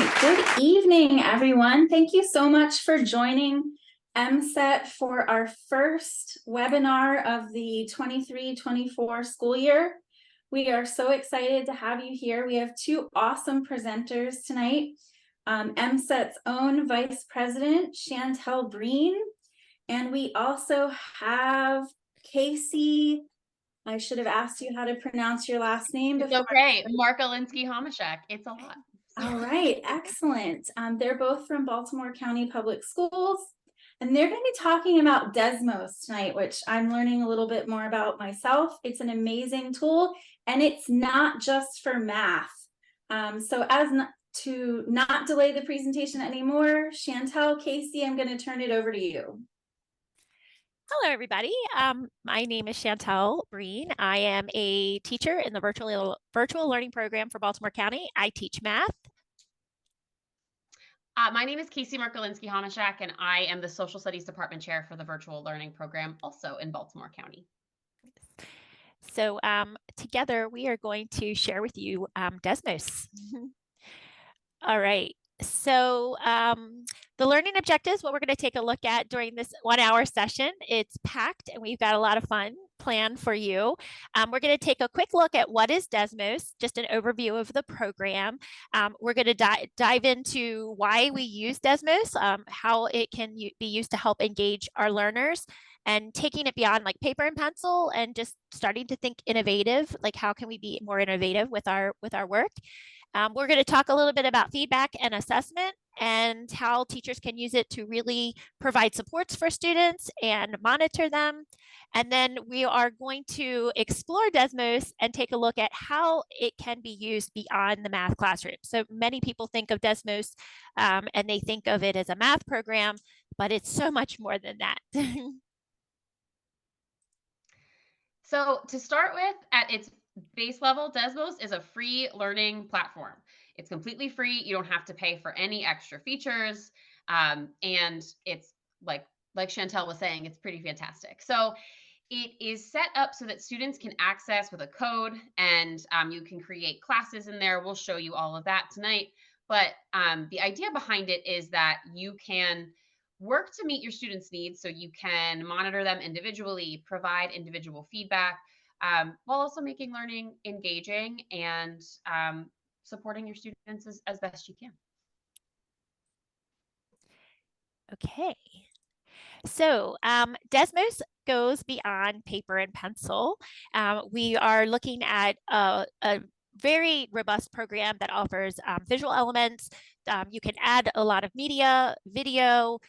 right, good evening, everyone. Thank you so much for joining MSET for our first webinar of the 23-24 school year. We are so excited to have you here. We have two awesome presenters tonight. MSET's own Vice President, Chantel Breen, and we also have Casey. I should have asked you how to pronounce your last name It's before. okay. Markolinsky-Homishak. It's a lot. All right, excellent. They're both from Baltimore County Public Schools, and they're going to be talking about Desmos tonight, which I'm learning a little bit more about myself. It's an amazing tool, and it's not just for math. To not delay the presentation anymore, Chantel, Casey, I'm going to turn it over to you. Hello, everybody. My name is Chantel Breen. I am a teacher in the virtual learning program for Baltimore County. I teach math. My name is Casey Markolinsky-Homishak, and I am the Social Studies Department Chair for the virtual learning program, also in Baltimore County. So together we are going to share with you Desmos. All right. So the learning objectives, what we're going to take a look at during this 1 hour session, it's packed and we've got a lot of fun planned for you. We're going to take a quick look at what is Desmos, just an overview of the program. We're going to dive into why we use Desmos, how it can be used to help engage our learners, and taking it beyond like paper and pencil and just starting to think innovative, like how can we be more innovative with our work. We're going to talk a little bit about feedback and assessment and how teachers can use it to really provide supports for students and monitor them. And then we are going to explore Desmos and take a look at how it can be used beyond the math classroom. So many people think of Desmos and they think of it as a math program, but it's so much more than that. So to start with, at its base level, Desmos is a free learning platform. It's completely free. You don't have to pay for any extra features. And it's like Chantel was saying, it's pretty fantastic. So it is set up so that students can access with a code, and you can create classes in there. We'll show you all of that tonight. But the idea behind it is that you can work to meet your students' needs, so you can monitor them individually, provide individual feedback, while also making learning engaging and supporting your students as best you can. Okay. So Desmos goes beyond paper and pencil. We are looking at a very robust program that offers visual elements. You can add a lot of media, video,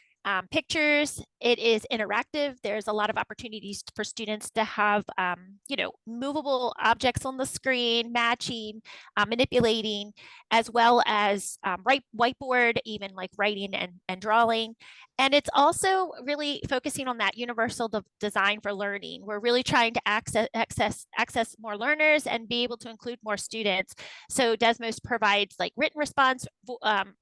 pictures. It is interactive. There's a lot of opportunities for students to have, movable objects on the screen, matching, manipulating, as well as whiteboard, even like writing and drawing. And it's also really focusing on that universal design for learning. We're really trying to access more learners and be able to include more students. So Desmos provides like written response,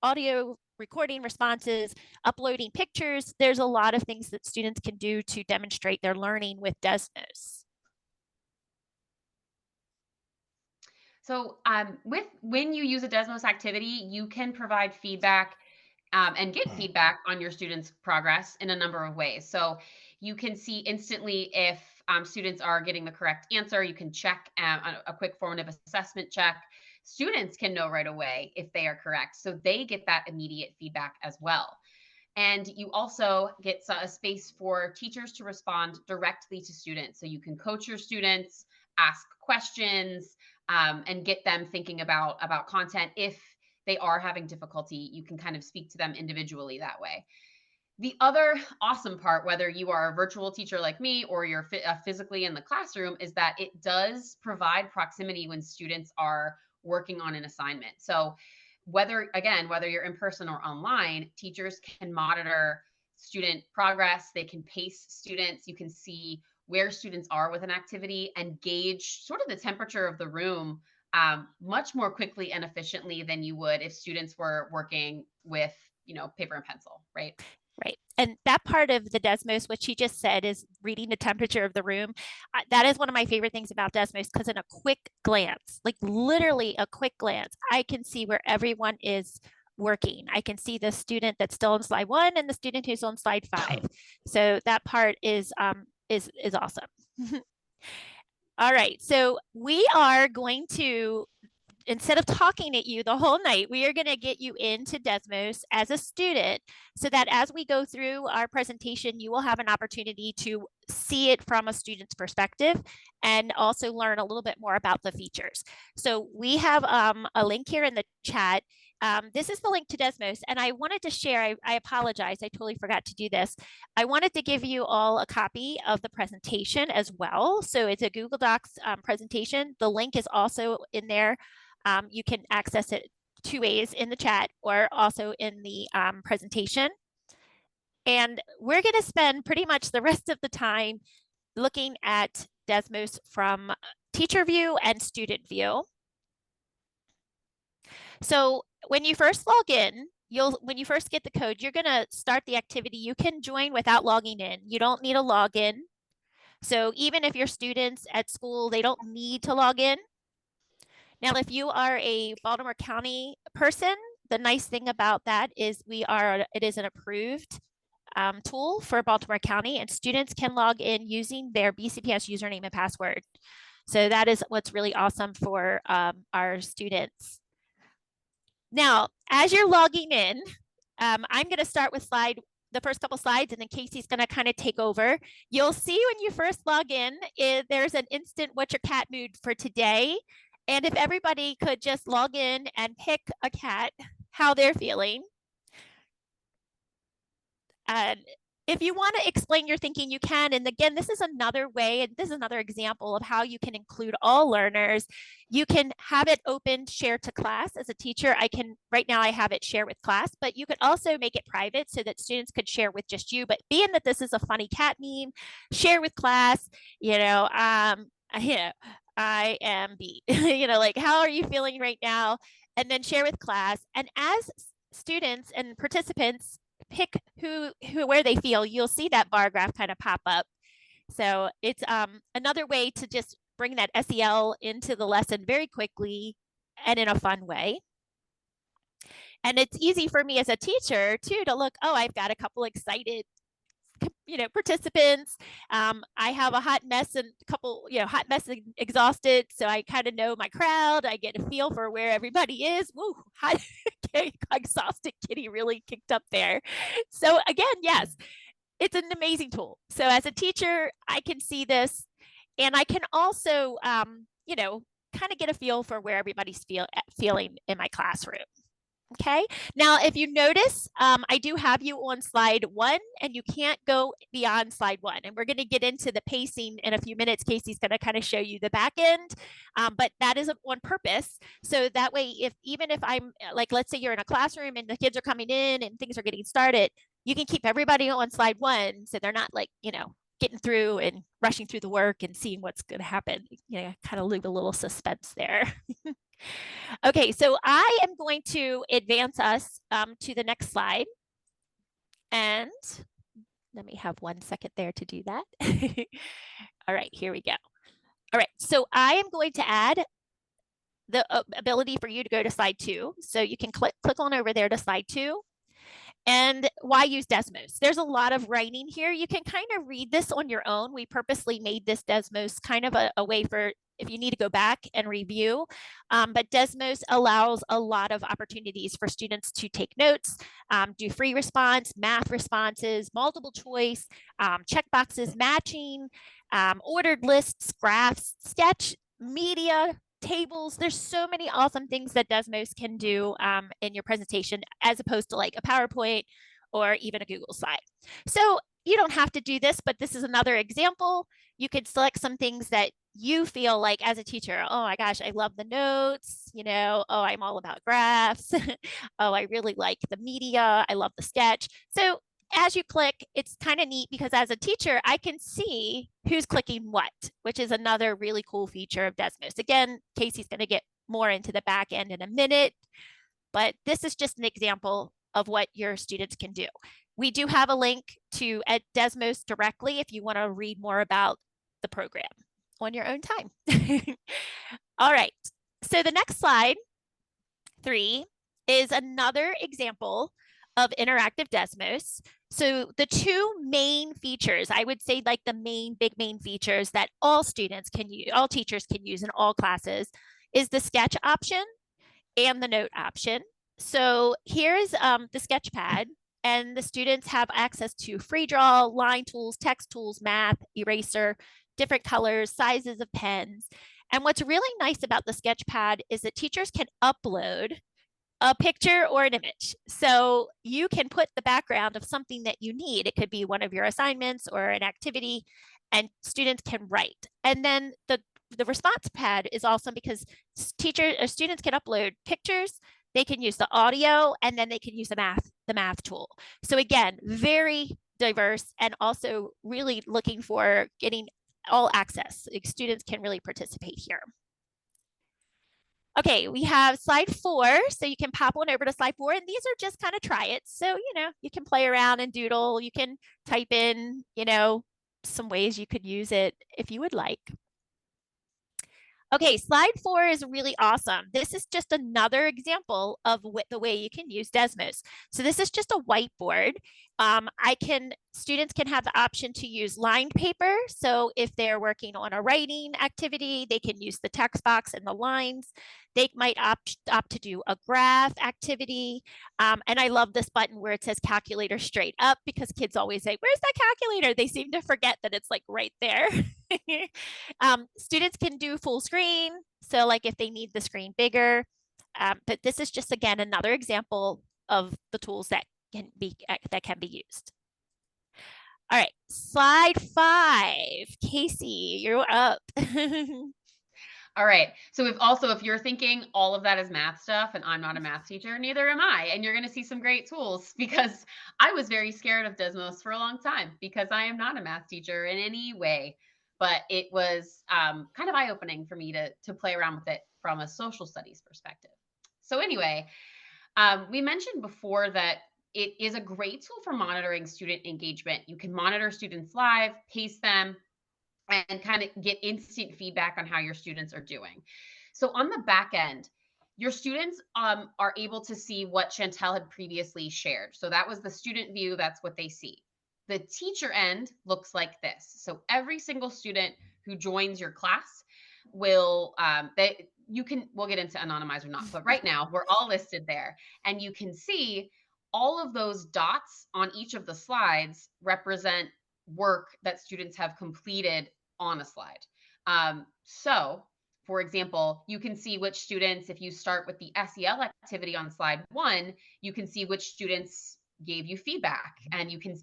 audio recording responses, uploading pictures. There's a lot of things that students can do to demonstrate their learning with Desmos. So when you use a Desmos activity, you can provide feedback and get feedback on your students' progress in a number of ways. So you can see instantly if students are getting the correct answer. You can check a quick formative assessment check. Students can know right away if they are correct. So they get that immediate feedback as well. And you also get a space for teachers to respond directly to students. So you can coach your students, ask questions, and get them thinking about content. If they are having difficulty, you can kind of speak to them individually that way. The other awesome part, whether you are a virtual teacher like me or you're physically in the classroom, is that it does provide proximity when students are working on an assignment. So whether you're in person or online, teachers can monitor student progress. They can pace students. You can see where students are with an activity and gauge sort of the temperature of the room much more quickly and efficiently than you would if students were working with, paper and pencil, right? Right. And that part of the Desmos, what she just said, is reading the temperature of the room. That is one of my favorite things about Desmos, because in a quick glance, like literally a quick glance, I can see where everyone is working. I can see the student that's still on slide 1 and the student who's on slide 5. So that part is awesome. All right, so we are going to, instead of talking at you the whole night, we are going to get you into Desmos as a student so that as we go through our presentation, you will have an opportunity to see it from a student's perspective and also learn a little bit more about the features. So we have a link here in the chat. This is the link to Desmos, and I wanted to share, I apologize, I totally forgot to do this. I wanted to give you all a copy of the presentation as well. So it's a Google Docs presentation. The link is also in there. You can access it 2 ways, in the chat or also in the presentation. And we're going to spend pretty much the rest of the time looking at Desmos from teacher view and student view. So when you first log in, when you first get the code, you're going to start the activity. You can join without logging in. You don't need a login. So even if your students at school, they don't need to log in. Now, if you are a Baltimore County person, the nice thing about that is it is an approved tool for Baltimore County, and students can log in using their BCPS username and password. So that is what's really awesome for our students. Now, as you're logging in, I'm going to start with the first couple slides, and then Casey's going to kind of take over. You'll see when you first log in, there's an instant what's your cat mood for today. And if everybody could just log in and pick a cat, how they're feeling. And if you want to explain your thinking, you can. And again, this is another way, and this is another example of how you can include all learners. You can have it open, share to class. As a teacher, right now I have it share with class, but you could also make it private so that students could share with just you. But being that this is a funny cat meme, share with class, I am beat. Like, how are you feeling right now? And then share with class. And as students and participants pick where they feel, you'll see that bar graph kind of pop up. So it's another way to just bring that SEL into the lesson very quickly and in a fun way. And it's easy for me as a teacher too to look, oh, I've got a couple excited participants. I have a hot mess and a couple, hot mess and exhausted. So I kind of know my crowd. I get a feel for where everybody is. Woo, hot, exhausted kitty really kicked up there. So again, yes, it's an amazing tool. So as a teacher, I can see this, and I can also, kind of get a feel for where everybody's feeling in my classroom. Okay, now if you notice, I do have you on slide 1, and you can't go beyond slide 1. And we're going to get into the pacing in a few minutes. Casey's going to kind of show you the back end, but that is on purpose. So that way, even if I'm like, let's say you're in a classroom and the kids are coming in and things are getting started, you can keep everybody on slide 1 so they're not like, getting through and rushing through the work and seeing what's going to happen. Kind of leave a little suspense there. Okay, so I am going to advance us to the next slide. And let me have 1 second there to do that. All right, here we go. All right, so I am going to add the ability for you to go to slide 2. So you can click on over there to slide 2. And why use Desmos? There's a lot of writing here. You can kind of read this on your own. We purposely made this Desmos kind of a way for if you need to go back and review. But Desmos allows a lot of opportunities for students to take notes, do free response, math responses, multiple choice, checkboxes, matching, ordered lists, graphs, sketch, media, tables. There's so many awesome things that Desmos can do in your presentation, as opposed to like a PowerPoint or even a Google slide. So you don't have to do this, but this is another example. You could select some things that you feel like as a teacher, oh my gosh, I love the notes, oh, I'm all about graphs. Oh, I really like the media. I love the sketch. So as you click, it's kind of neat because as a teacher, I can see who's clicking what, which is another really cool feature of Desmos. Again, Casey's going to get more into the back end in a minute, but this is just an example of what your students can do. We do have a link to Desmos directly if you want to read more about the program on your own time. All right, so the next slide, 3, is another example of interactive Desmos. So the two main features, I would say like the big main features that all students can use, all teachers can use in all classes, is the sketch option and the note option. So here's the sketch pad, and the students have access to free draw, line tools, text tools, math, eraser, different colors, sizes of pens. And what's really nice about the sketch pad is that teachers can upload a picture or an image. So you can put the background of something that you need. It could be one of your assignments or an activity, and students can write. And then the response pad is awesome because teachers or students can upload pictures, they can use the audio, and then they can use the math tool. So again, very diverse, and also really looking for getting all access. Like, students can really participate here. Okay, we have slide 4, so you can pop on over to slide 4, and these are just kind of try it. So, you can play around and doodle, you can type in, some ways you could use it if you would like. Okay, slide 4 is really awesome. This is just another example of the way you can use Desmos. So this is just a whiteboard. Students can have the option to use lined paper. So if they're working on a writing activity, they can use the text box and the lines. They might opt to do a graph activity. And I love this button where it says calculator straight up, because kids always say, where's that calculator? They seem to forget that it's like right there. Students can do full screen. So like if they need the screen bigger, but this is just, again, another example of the tools that can be used. All right, slide 5. Casey, you're up. All right. So if you're thinking all of that is math stuff and I'm not a math teacher, neither am I. And you're going to see some great tools, because I was very scared of Desmos for a long time because I am not a math teacher in any way. But it was kind of eye-opening for me to play around with it from a social studies perspective. So anyway, we mentioned before that it is a great tool for monitoring student engagement. You can monitor students live, pace them, and kind of get instant feedback on how your students are doing. So on the back end, your students are able to see what Chantel had previously shared. So that was the student view. That's what they see. The teacher end looks like this. So every single student who joins your class will, we'll get into anonymize or not, but right now we're all listed there, and you can see all of those dots on each of the slides represent work that students have completed on a slide. So for example, you can see which students, if you start with the SEL activity on slide 1, you can see which students gave you feedback, and you can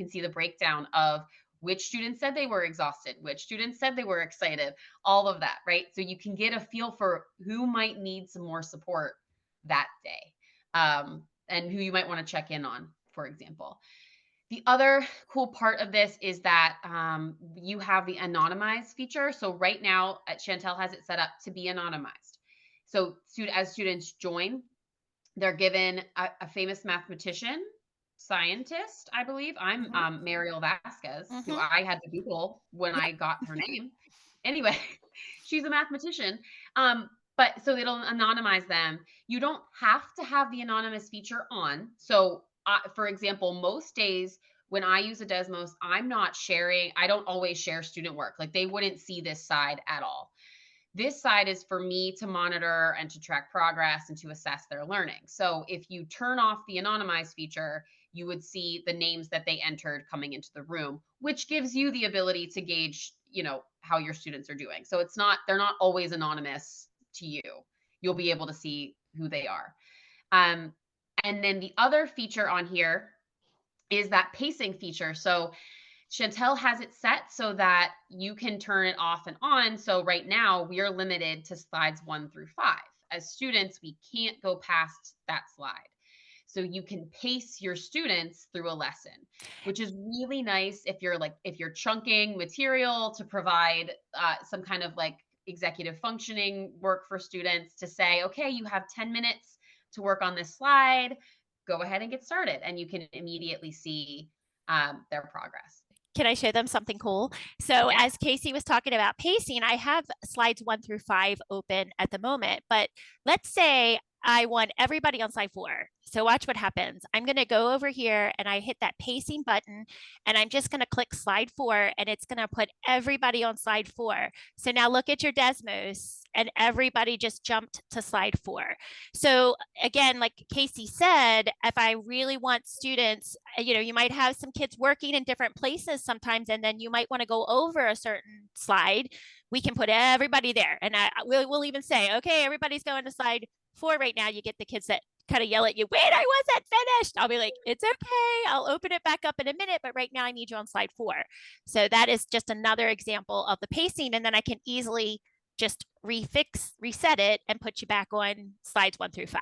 see the breakdown of which students said they were exhausted, which students said they were excited, all of that, right? So you can get a feel for who might need some more support that day, and who you might want to check in on, for example. The other cool part of this is that you have the anonymize feature. So right now, Chantel has it set up to be anonymized. So as students join, they're given a famous mathematician, scientist, I believe. I'm Mariel Vasquez, who I had to Google when I got her name. Anyway, she's a mathematician. But so it'll anonymize them. You don't have to have the anonymous feature on. So for example, most days when I use a Desmos, I don't always share student work. Like, they wouldn't see this side at all. This side is for me to monitor and to track progress and to assess their learning. So if you turn off the anonymize feature, you would see the names that they entered coming into the room, which gives you the ability to gauge, how your students are doing. So they're not always anonymous to you. You'll be able to see who they are. And then the other feature on here is that pacing feature. So Chantel has it set so that you can turn it off and on. So right now we are limited to slides 1 through 5. As students, we can't go past that slide. So you can pace your students through a lesson, which is really nice if you're chunking material to provide some kind of like executive functioning work for students, to say, okay, you have 10 minutes to work on this slide, go ahead and get started. And you can immediately see their progress. Can I show them something cool? So as Casey was talking about pacing, I have slides 1 through 5 open at the moment, but let's say I want everybody on slide 4. So watch what happens. I'm going to go over here and I hit that pacing button and I'm just going to click slide 4 and it's going to put everybody on slide 4. So now look at your Desmos and everybody just jumped to slide 4. So again, like Casey said, if I really want students, you might have some kids working in different places sometimes, and then you might want to go over a certain slide. We can put everybody there. And we'll even say, okay, everybody's going to slide 4 right now. You get the kids that kind of yell at you, wait, I wasn't finished. I'll be like, it's okay. I'll open it back up in a minute, but right now I need you on slide 4. So that is just another example of the pacing. And then I can easily just reset it and put you back on slides 1 through 5.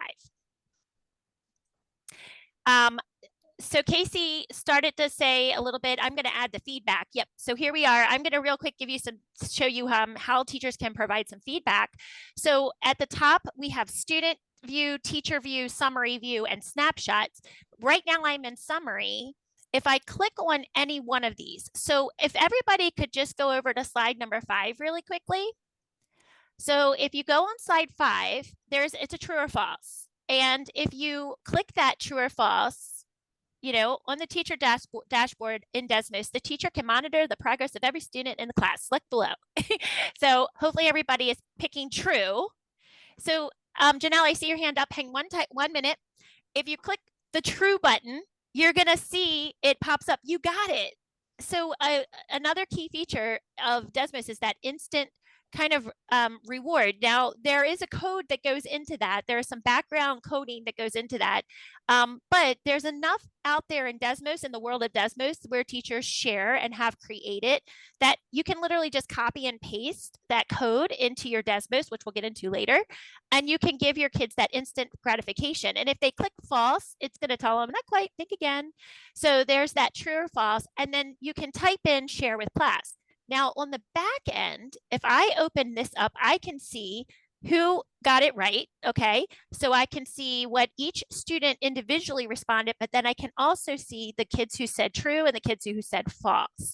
So Casey started to say a little bit, I'm going to add the feedback. Yep. So here we are. I'm going to real quick show you how teachers can provide some feedback. So at the top, we have student view, teacher view, summary view, and snapshots. Right now I'm in summary. If I click on any one of these, so if everybody could just go over to slide number 5 really quickly. So if you go on slide 5, it's a true or false. And if you click that true or false, on the teacher dashboard in Desmos, the teacher can monitor the progress of every student in the class. Look below. So hopefully everybody is picking true. So Janelle, I see your hand up. Hang 1 minute. If you click the true button, you're going to see it pops up. You got it. So another key feature of Desmos is that instant kind of reward. Now, there is a code that goes into that. There is some background coding that goes into that. But there's enough out there in Desmos, in the world of Desmos, where teachers share and have created that you can literally just copy and paste that code into your Desmos, which we'll get into later. And you can give your kids that instant gratification. And if they click false, it's going to tell them, not quite, think again. So there's that true or false. And then you can type in share with class. Now on the back end, if I open this up, I can see who got it right, okay? So I can see what each student individually responded, but then I can also see the kids who said true and the kids who said false.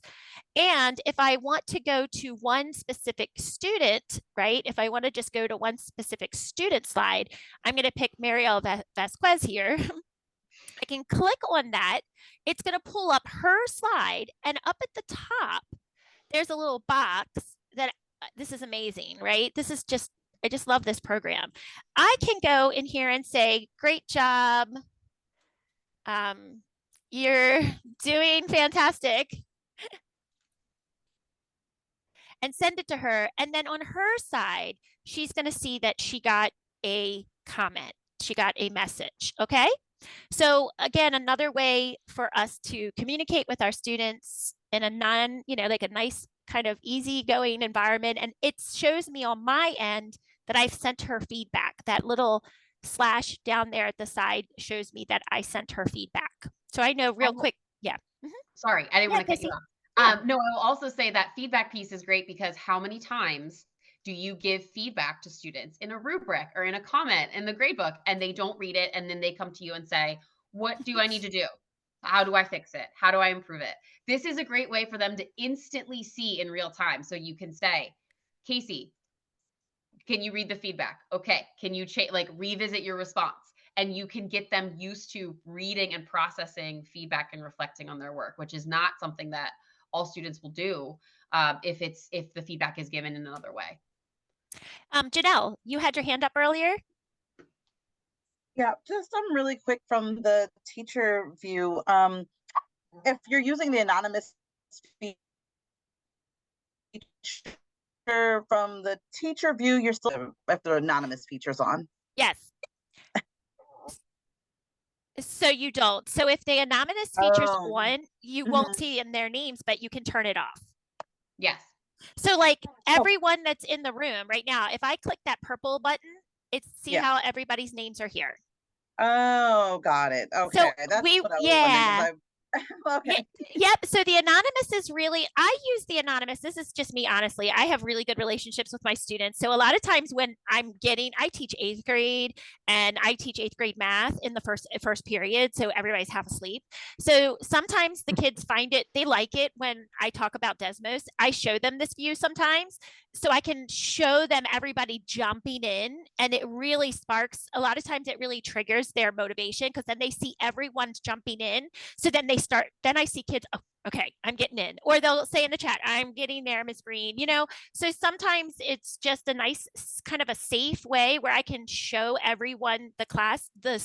And if I want to go to one specific student, right? If I want to just go to one specific student slide, I'm gonna pick Mariel Vasquez here. I can click on that. It's gonna pull up her slide, and up at the top, there's a little box that this is amazing, right? I just love this program. I can go in here and say, great job. You're doing fantastic. And send it to her. And then on her side, she's going to see that she got a comment. She got a message. Okay. So again, another way for us to communicate with our students in a like a nice kind of easygoing environment. And it shows me on my end that I've sent her feedback. That little slash down there at the side shows me that I sent her feedback. So I know real quick. Yeah. Sorry, I didn't want to cut you off. No, I will also say that feedback piece is great because how many times do you give feedback to students in a rubric or in a comment in the gradebook and they don't read it and then they come to you and say, what do I need to do? How do I fix it? How do I improve it? This is a great way for them to instantly see in real time. So you can say, Casey, can you read the feedback? Okay. Can you revisit your response? And you can get them used to reading and processing feedback and reflecting on their work, which is not something that all students will do if the feedback is given in another way. Janelle, you had your hand up earlier. Yeah, just really quick from the teacher view. If you're using the anonymous feature from the teacher view, you're still if the anonymous feature's on. Yes. So you don't. So if the anonymous feature's on, you won't see in their names, but you can turn it off. Yes. So like everyone that's in the room right now, if I click that purple button, how everybody's names are here. Oh, got it. Okay, so that's what I was wondering. Okay. Yep. So the anonymous is really, I use the anonymous. This is just me, honestly. I have really good relationships with my students. So a lot of times when I teach 8th grade and I teach 8th grade math in the first period. So everybody's half asleep. So sometimes the kids find it, they like it when I talk about Desmos. I show them this view sometimes so I can show them everybody jumping in, and it really sparks, a lot of times it really triggers their motivation because then they see everyone's jumping in. So then then I see kids, oh, okay, I'm getting in. Or they'll say in the chat, I'm getting there, Miss Green, So sometimes it's just a nice kind of a safe way where I can show everyone the class, the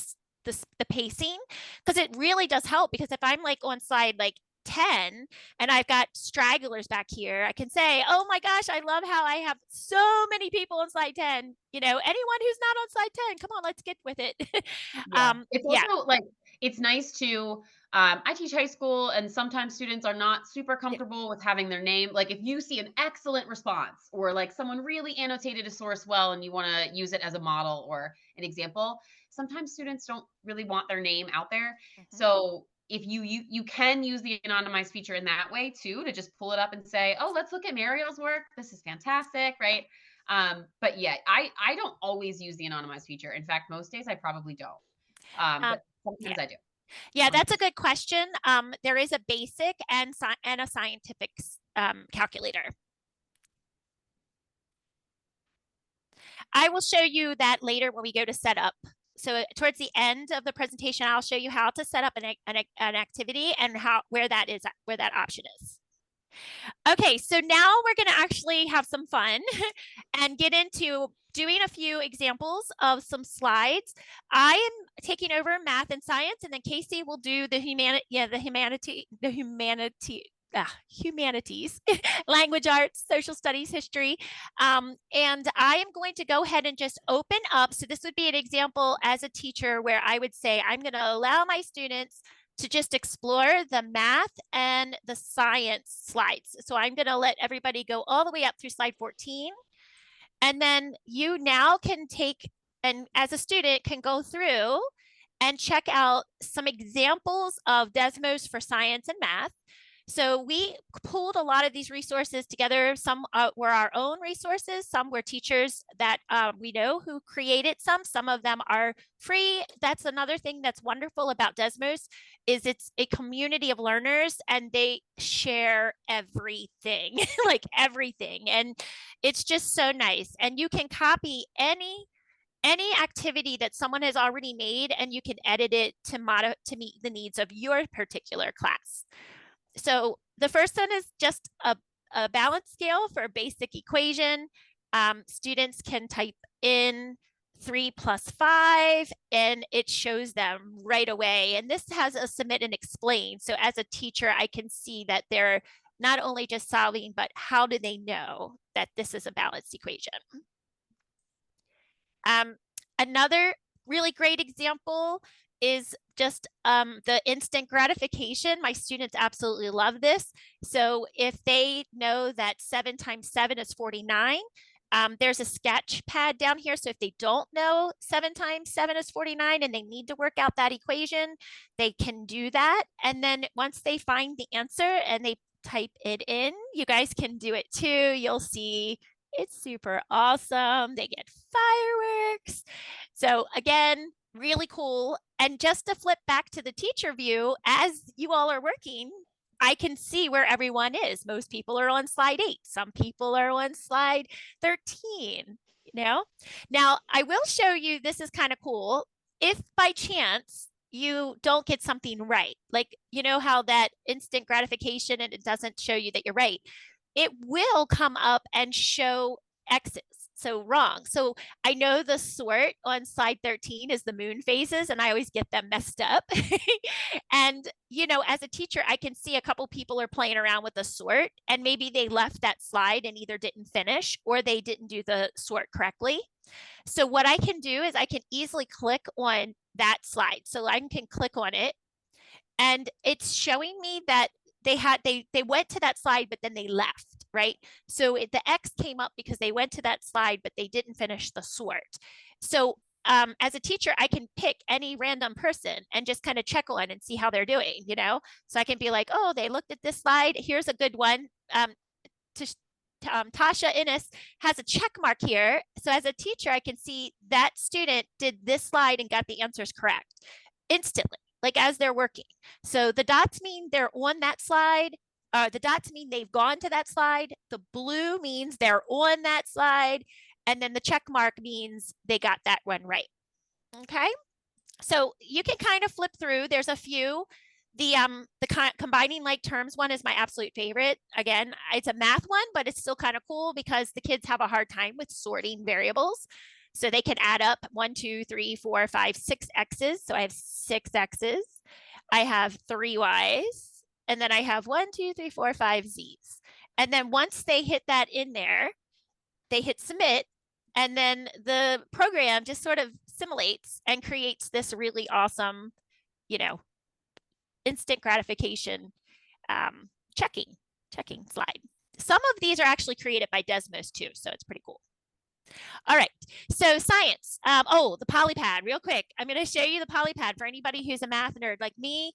pacing, because it really does help. Because if I'm like on slide like 10 and I've got stragglers back here, I can say, oh my gosh, I love how I have so many people on slide 10. Anyone who's not on slide 10, come on, let's get with it. It's also like, it's nice to, I teach high school, and sometimes students are not super comfortable with having their name. Like if you see an excellent response, or like someone really annotated a source well and you want to use it as a model or an example, sometimes students don't really want their name out there. So if you can use the anonymized feature in that way too, to just pull it up and say, oh, let's look at Mariel's work. This is fantastic, right? But yeah, I don't always use the anonymized feature. In fact, most days I probably don't. But sometimes I do. Yeah, that's a good question. There is a basic and a scientific calculator. I will show you that later when we go to setup. So towards the end of the presentation, I'll show you how to set up an activity and where that option is. Okay, so now we're going to actually have some fun and get into doing a few examples of some slides. I am taking over math and science, and then Casey will do the humanities, language arts, social studies, history. And I am going to go ahead and just open up. So this would be an example as a teacher where I would say, I'm going to allow my students to just explore the math and the science slides. So I'm going to let everybody go all the way up through slide 14. And then you now can take, and as a student can go through and check out some examples of Desmos for science and math. So we pulled a lot of these resources together. Some were our own resources. Some were teachers that we know who created some. Some of them are free. That's another thing that's wonderful about Desmos is it's a community of learners and they share everything, like everything. And it's just so nice. And you can copy any activity that someone has already made and you can edit it to meet the needs of your particular class. So the first one is just a balance scale for a basic equation. Students can type in 3 plus 5 and it shows them right away. And this has a submit and explain. So as a teacher, I can see that they're not only just solving, but how do they know that this is a balanced equation? Another really great example is just the instant gratification. My students absolutely love this. So if they know that 7 times 7 is 49, there's a sketch pad down here. So if they don't know 7 times 7 is 49 and they need to work out that equation, they can do that. And then once they find the answer and they type it in, you guys can do it too. You'll see it's super awesome. They get fireworks. So again, really cool. And just to flip back to the teacher view, as you all are working, I can see where everyone is. Most people are on slide 8. Some people are on slide 13, Now, I will show you, this is kind of cool. If by chance you don't get something right, like, how that instant gratification and it doesn't show you that you're right, it will come up and show X's. So wrong. So I know the sort on slide 13 is the moon phases, and I always get them messed up. And, as a teacher, I can see a couple people are playing around with the sort, and maybe they left that slide and either didn't finish or they didn't do the sort correctly. So what I can do is I can easily click on that slide. So I can click on it, and it's showing me that they went to that slide, but then they left, right? So the X came up because they went to that slide, but they didn't finish the sort. So as a teacher, I can pick any random person and just kind of check on and see how they're doing, you know? So I can be like, oh, they looked at this slide. Here's a good one. Tasha Innes has a check mark here. So as a teacher, I can see that student did this slide and got the answers correct instantly, like as they're working. So the dots mean they're on that slide. The dots mean they've gone to that slide. The blue means they're on that slide. And then the check mark means they got that one right. Okay. So you can kind of flip through. There's a few. The combining like terms one is my absolute favorite. Again, it's a math one, but it's still kind of cool because the kids have a hard time with sorting variables. So they can add up 1, 2, 3, 4, 5, 6 X's. So I have 6 X's. I have 3 Y's. And then I have 1, 2, 3, 4, 5 Z's. And then once they hit that in there, they hit submit. And then the program just sort of simulates and creates this really awesome, you know, instant gratification checking slide. Some of these are actually created by Desmos too, so it's pretty cool. All right, so science. Oh, the polypad, real quick. I'm going to show you the polypad for anybody who's a math nerd like me.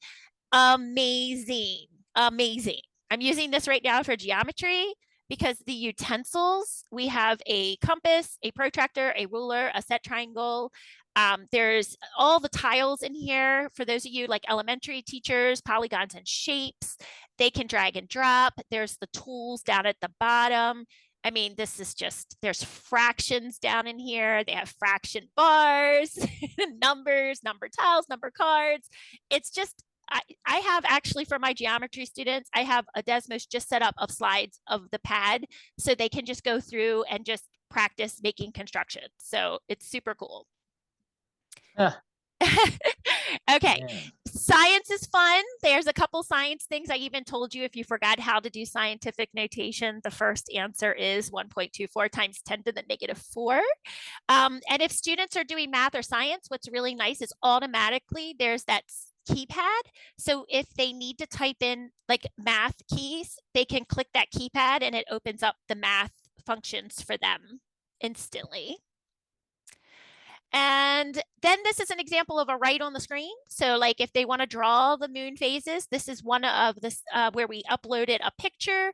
Amazing, amazing. I'm using this right now for geometry because the utensils, we have a compass, a protractor, a ruler, a set triangle. There's all the tiles in here for those of you like elementary teachers, polygons and shapes. They can drag and drop. There's the tools down at the bottom. I mean, this is just, there's fractions down in here. They have fraction bars, numbers, number tiles, number cards. It's just, I have actually for my geometry students, I have a Desmos just set up of slides of the pad so they can just go through and just practice making constructions. So it's super cool. Okay, Yeah. science is fun. There's a couple science things. I even told you if you forgot how to do scientific notation, the first answer is 1.24 times 10 to the negative 4. And if students are doing math or science, what's really nice is automatically there's that keypad. So if they need to type in like math keys, they can click that keypad and it opens up the math functions for them instantly. And then this is an example of a write on the screen. So like if they want to draw the moon phases, this is one of this where we uploaded a picture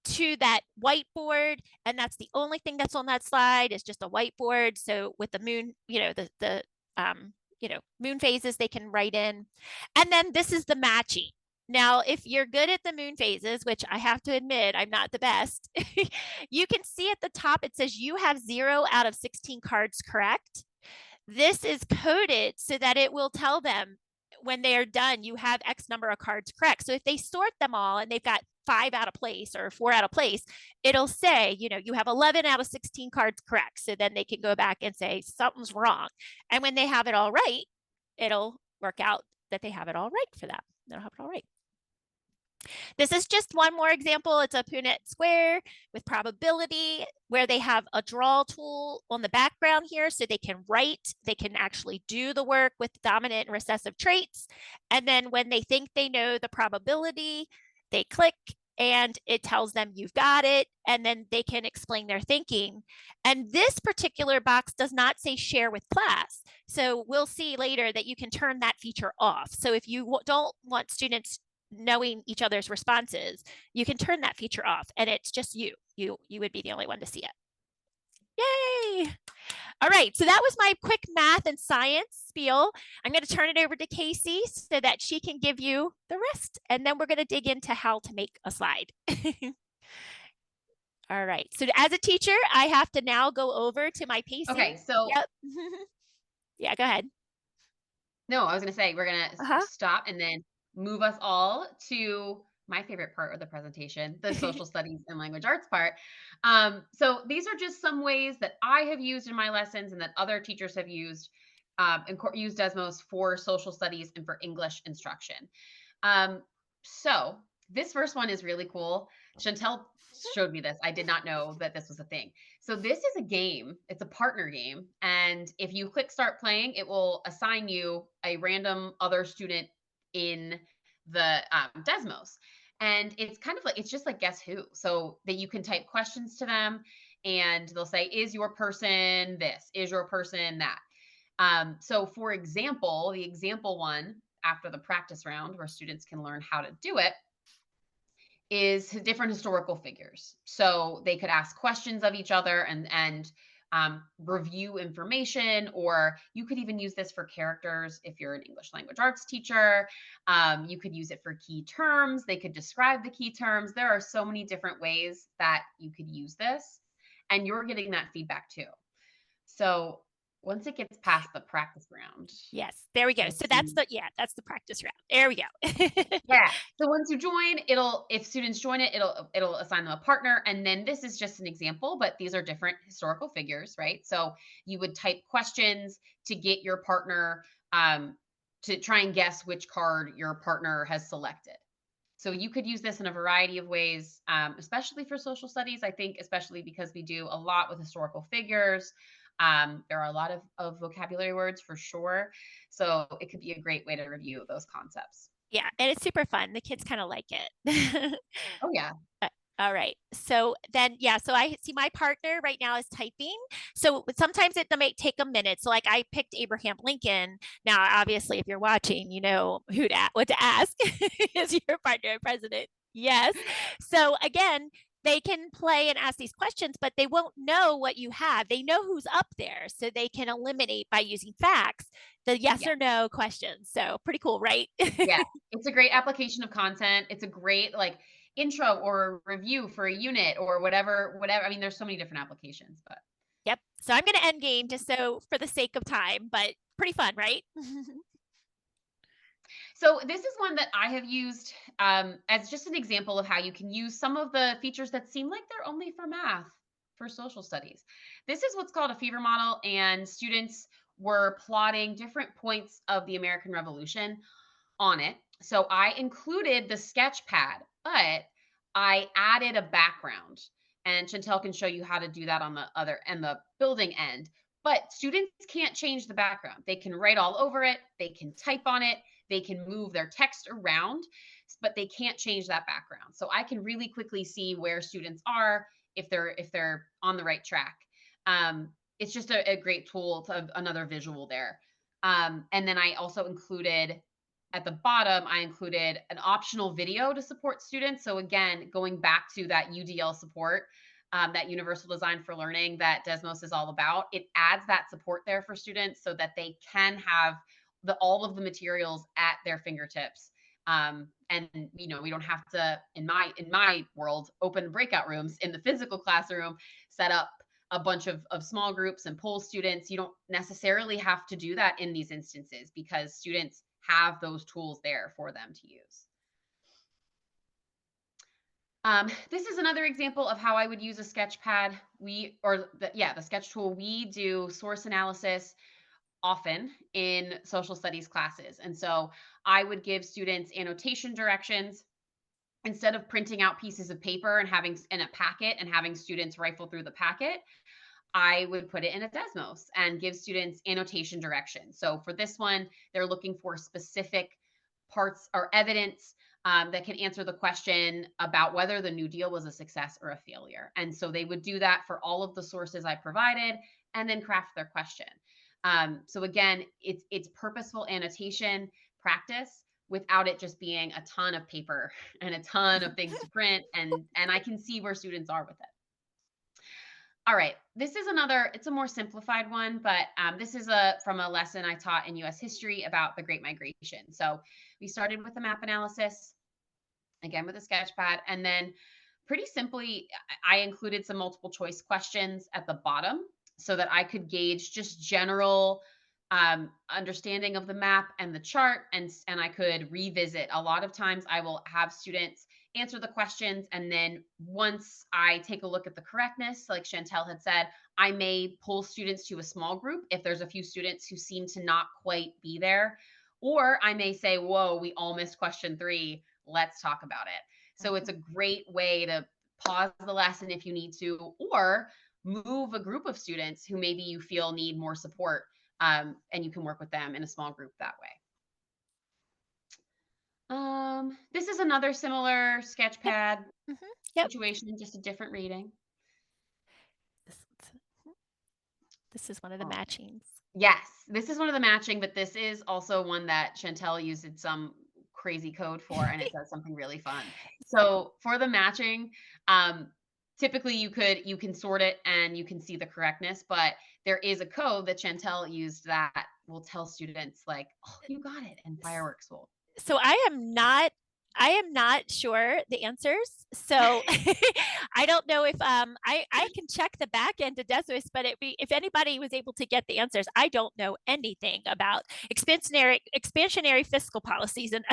to that whiteboard. And that's the only thing that's on that slide is just a whiteboard. So with the moon, you know, the moon phases, they can write in. And then this is the matching. Now, if you're good at the moon phases, which I have to admit, I'm not the best, you can see at the top, it says you have 0 out of 16 cards correct. This is coded so that it will tell them when they are done, you have X number of cards correct. So if they sort them all and they've got 5 out of place or 4 out of place, it'll say, you know, you have 11 out of 16 cards correct. So then they can go back and say something's wrong. And when they have it all right, it'll work out that they have it all right for them. They'll have it all right. This is just one more example. It's a Punnett square with probability where they have a draw tool on the background here so they can write, they can actually do the work with dominant and recessive traits. And then when they think they know the probability, they click and it tells them you've got it, and then they can explain their thinking. And this particular box does not say share with class. So we'll see later that you can turn that feature off. So if you don't want students knowing each other's responses, you can turn that feature off and it's just you would be the only one to see it. Yay! All right, so that was my quick math and science spiel. I'm going to turn it over to Casey so that she can give you the rest, and then we're going to dig into how to make a slide. All right, so as a teacher, I have to now go over to my pacing. Okay, so yep. Yeah, go ahead. No, I was going to say we're going to stop and then move us all to my favorite part of the presentation, the social studies and language arts part. So these are just some ways that I have used in my lessons and that other teachers have used and used Desmos for social studies and for English instruction. So this first one is really cool. Chantel showed me this. I did not know that this was a thing. So this is a game. It's a partner game. And if you click start playing, it will assign you a random other student in the Desmos. And it's kind of like, it's just like guess who. So that you can type questions to them and they'll say, is your person this? Is your person that? So for example, the example one after the practice round where students can learn how to do it is different historical figures. So they could ask questions of each other and review information, or you could even use this for characters if you're an English language arts teacher. You could use it for key terms. They could describe the key terms. There are so many different ways that you could use this, and you're getting that feedback too. So once it gets past the practice round. Yes, there we go. Let's So that's see. that's the practice round. There we go. Yeah. So once you join, if students join it, it'll assign them a partner. And then this is just an example, but these are different historical figures, right? So you would type questions to get your partner to try and guess which card your partner has selected. So you could use this in a variety of ways, especially for social studies. I think especially because we do a lot with historical figures. There are a lot of vocabulary words for sure. So it could be a great way to review those concepts. Yeah, and it's super fun. The kids kind of like it. Oh, yeah. All right. So then, yeah, so I see my partner right now is typing. So sometimes it might take a minute. So like I picked Abraham Lincoln. Now, obviously, if you're watching, you know what to ask. Is your partner a president? Yes. So again, they can play and ask these questions, but they won't know what you have. They know who's up there. So they can eliminate by using facts the yes or no questions. So pretty cool, right? Yeah. It's a great application of content. It's a great intro or review for a unit or whatever. I mean, there's so many different applications, but. Yep. So I'm going to end game just so for the sake of time, but pretty fun, right? So this is one that I have used as just an example of how you can use some of the features that seem like they're only for math for social studies. This is what's called a fever model, and students were plotting different points of the American Revolution on it. So I included the sketch pad, but I added a background. And Chantel can show you how to do that on the other and the building end. But students can't change the background. They can write all over it. They can type on it. They can move their text around, but they can't change that background. So I can really quickly see where students are if they're on the right track. It's just a great tool to another visual there. And then I also included at the bottom, I included an optional video to support students. So again, going back to that UDL support, that universal design for learning that Desmos is all about, it adds that support there for students so that they can have all of the materials at their fingertips. And we don't have to, in my world, open breakout rooms in the physical classroom, set up a bunch of small groups and poll students. You don't necessarily have to do that in these instances because students have those tools there for them to use. This is another example of how I would use a sketch pad. The sketch tool. We do source analysis often in social studies classes. And so I would give students annotation directions instead of printing out pieces of paper and having in a packet and having students rifle through the packet. I would put it in a Desmos and give students annotation directions. So for this one, they're looking for specific parts or evidence that can answer the question about whether the New Deal was a success or a failure. And so they would do that for all of the sources I provided and then craft their question. So again, it's purposeful annotation practice without it just being a ton of paper and a ton of things to print. And I can see where students are with it. All right, this is it's a more simplified one, but this is from a lesson I taught in US history about the Great Migration. So we started with a map analysis, again with a sketch pad, and then pretty simply, I included some multiple choice questions at the bottom so that I could gauge just general understanding of the map and the chart, and I could revisit. A lot of times I will have students answer the questions, and then once I take a look at the correctness, like Chantel had said, I may pull students to a small group if there's a few students who seem to not quite be there, or I may say, whoa, we all missed question 3, let's talk about it. So it's a great way to pause the lesson if you need to, or move a group of students who maybe you feel need more support, and you can work with them in a small group that way. This is another similar sketchpad situation, just a different reading. This is one of the matchings. Yes, this is one of the matching, but this is also one that Chantel used some crazy code for, and it does something really fun. So for the matching, typically you can sort it and you can see the correctness, but there is a code that Chantel used that will tell students like, oh, you got it, and fireworks will. So I am not sure the answers. So I don't know if I can check the back end of Desmos, but if anybody was able to get the answers, I don't know anything about expansionary fiscal policies, and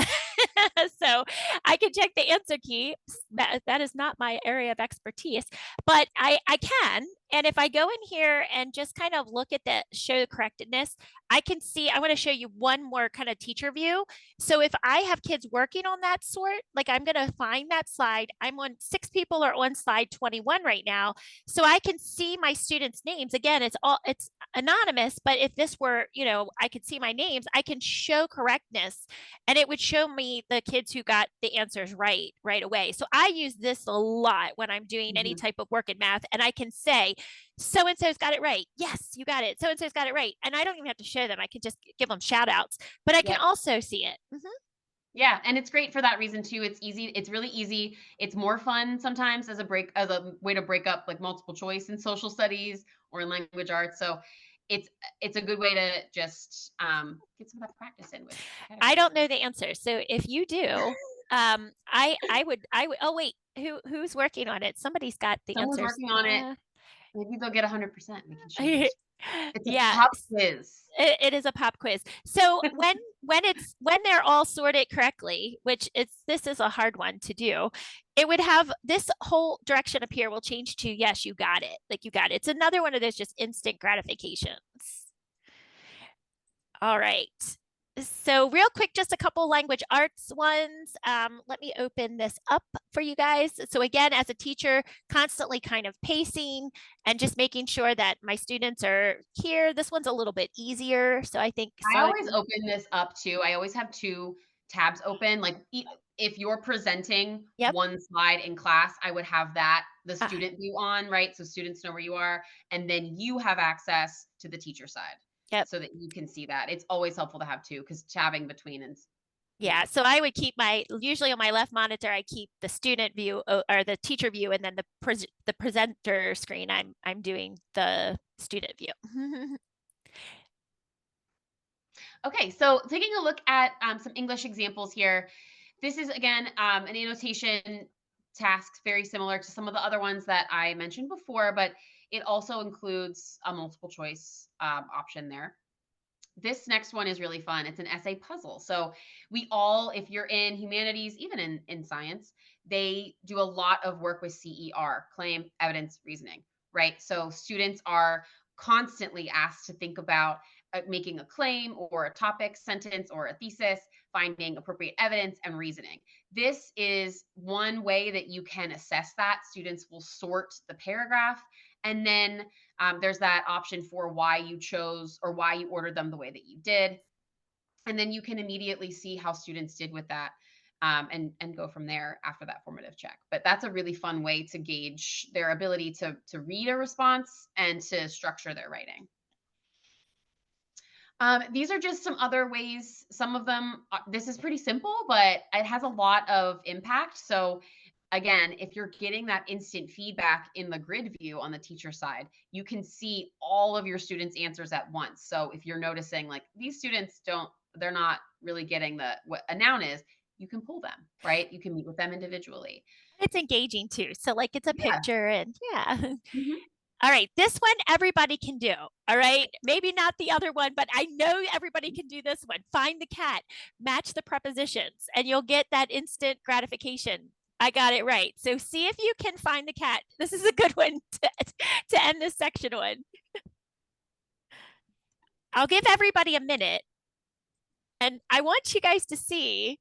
so I can check the answer key. That is not my area of expertise, but I can. And if I go in here and just kind of look at the show correctness, I can see, I want to show you one more kind of teacher view. So if I have kids working on that sort, like I'm going to find that slide. I'm on 6 people are on slide 21 right now. So I can see my students' names. Again, it's anonymous, but if this were, I could see my names, I can show correctness and it would show me the kids who got the answers right away. So I use this a lot when I'm doing any type of work in math, and I can say, so-and-so's got it right. Yes, you got it. So-and-so's got it right. And I don't even have to show them. I can just give them shout outs, but I can also see it. Yeah, and it's great for that reason too. It's easy. It's really easy. It's more fun sometimes as a way to break up like multiple choice in social studies or in language arts. So it's a good way to just get some of that practice in with. I don't know the answer. So if you do, I would, oh wait, who's working on it? Somebody's got the Someone's answers. working on it. Maybe they'll get 100%. We can show you. It's a pop quiz. It is a pop quiz. So when they're all sorted correctly, which this is a hard one to do, it would have this whole direction up here will change to yes, you got it. Like you got it. It's another one of those just instant gratifications. All right. So real quick, just a couple language arts ones. Let me open this up for you guys. So again, as a teacher, constantly kind of pacing and just making sure that my students are here. This one's a little bit easier. So I think I always open this up too. I always have 2 tabs open. Like if you're presenting one slide in class, I would have the student view on, right? So students know where you are, and then you have access to the teacher side. So that you can see that. It's always helpful to have 2 because tabbing between and yeah, so I would keep usually on my left monitor, I keep the student view or the teacher view, and then the presenter screen, I'm doing the student view. Okay, so taking a look at some English examples here. This is again an annotation task, very similar to some of the other ones that I mentioned before, but it also includes a multiple choice option there. This next one is really fun. It's an essay puzzle. So if you're in humanities, even in science, they do a lot of work with CER, claim, evidence, reasoning, right? So students are constantly asked to think about making a claim or a topic, sentence, or a thesis, finding appropriate evidence and reasoning. This is one way that you can assess that. Students will sort the paragraph, and then there's that option for why you chose or why you ordered them the way that you did. And then you can immediately see how students did with that and go from there after that formative check. But that's a really fun way to gauge their ability to read a response and to structure their writing. These are just some other ways. Some of them, this is pretty simple, but it has a lot of impact. So again, if you're getting that instant feedback in the grid view on the teacher side, you can see all of your students' answers at once. So if you're noticing like these students they're not really getting what a noun is, you can pull them, right? You can meet with them individually. It's engaging too. So like it's a picture and Mm-hmm. All right, this one everybody can do. All right, maybe not the other one, but I know everybody can do this one. Find the cat, match the prepositions, and you'll get that instant gratification. I got it right. So see if you can find the cat. This is a good one to end this section on. I'll give everybody a minute. And I want you guys to see,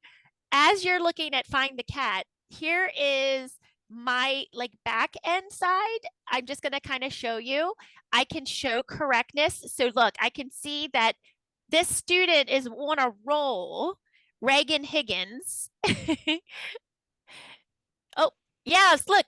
as you're looking at find the cat, here is my like back end side. I'm just going to kind of show you. I can show correctness. So look, I can see that this student is on a roll. Reagan Higgins. Oh, Yes, look,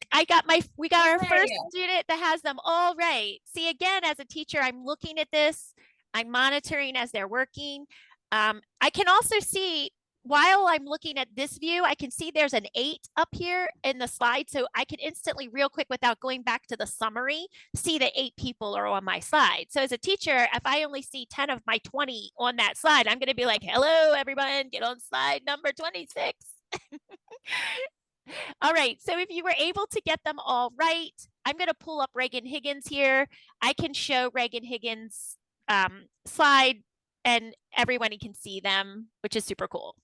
we got our first Yay. student that has them all right. See, again, as a teacher, I'm looking at this, I'm monitoring as they're working. I can also see while I'm looking at this view, I can see there's an 8 up here in the slide. So I can instantly, real quick, without going back to the summary, see that 8 people are on my slide. So as a teacher, if I only see 10 of my 20 on that slide, I'm going to be like, hello, everyone, get on slide number 26. All right, so if you were able to get them all right, I'm going to pull up Reagan Higgins here. I can show Reagan Higgins slide and everyone can see them, which is super cool.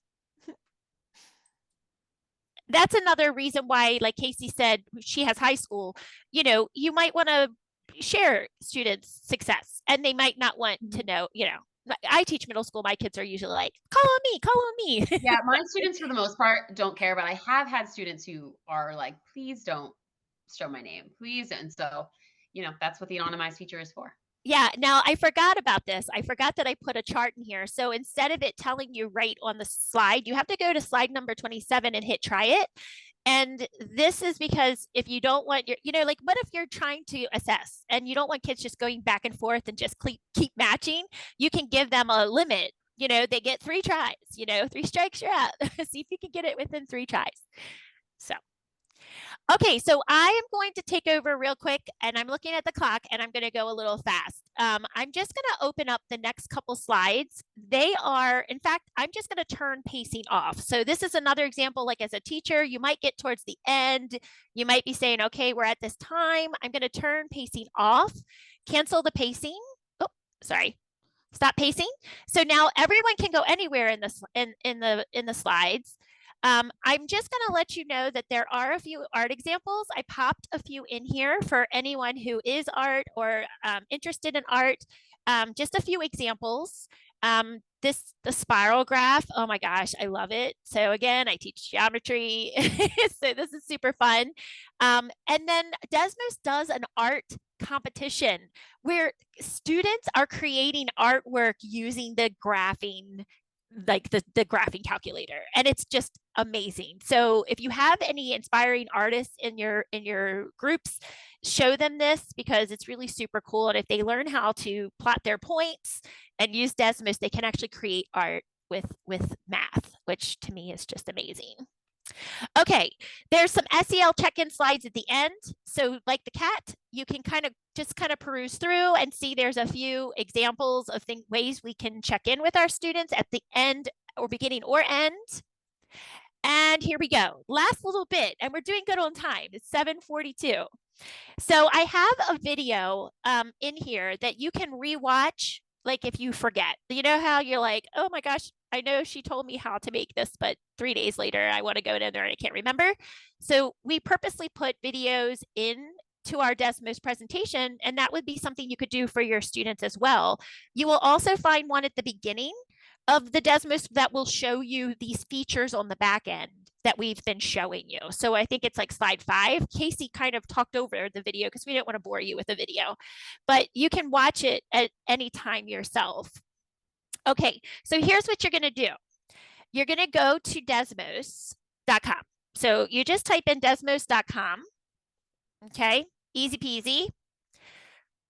That's another reason why, like Casey said, she has high school, you know, you might want to share students' success and they might not want to know, you know, I teach middle school. My kids are usually like, call on me, call on me. Yeah, my students for the most part don't care, but I have had students who are like, please don't show my name, please. And so, you know, that's what the anonymized feature is for. Yeah, now I forgot about this. I forgot that I put a chart in here. So instead of it telling you right on the slide, you have to go to slide number 27 and hit try it. And this is because if you don't want your, you know, like what if you're trying to assess and you don't want kids just going back and forth and just keep matching, you can give them a limit. You know, they get 3 tries, you know, 3 strikes, you're out. See if you can get it within 3 tries. So. Okay, so I am going to take over real quick and I'm looking at the clock and I'm going to go a little fast. I'm just going to open up the next couple slides. They are, in fact, I'm just going to turn pacing off. So this is another example, like as a teacher, you might get towards the end. You might be saying, okay, we're at this time. I'm going to turn pacing off, cancel the pacing. Oh, sorry. Stop pacing. So now everyone can go anywhere in the slides. I'm just going to let you know that there are a few art examples. I popped a few in here for anyone who is art or interested in art. Just a few examples. The spiral graph, oh my gosh, I love it. So again, I teach geometry, so this is super fun. And then Desmos does an art competition where students are creating artwork using the graphing, like the graphing calculator, and it's just amazing. So if you have any inspiring artists in your groups, show them this because it's really super cool. And if they learn how to plot their points and use Desmos, they can actually create art with math, which to me is just amazing. Okay, there's some SEL check-in slides at the end. So like the cat, you can kind of peruse through and see there's a few examples of ways we can check in with our students at the end or beginning or end. And here we go. Last little bit, and we're doing good on time. It's 7:42. So I have a video in here that you can rewatch, like if you forget. You know how you're like, oh my gosh, I know she told me how to make this, but 3 days later, I want to go in there and I can't remember. So we purposely put videos into our Desmos presentation, and that would be something you could do for your students as well. You will also find one at the beginning of the Desmos that will show you these features on the back end that we've been showing you. So I think it's like slide 5. Casey kind of talked over the video because we didn't want to bore you with the video, but you can watch it at any time yourself. Okay, so here's what you're going to do. You're going to go to desmos.com. So you just type in desmos.com. Okay, easy peasy.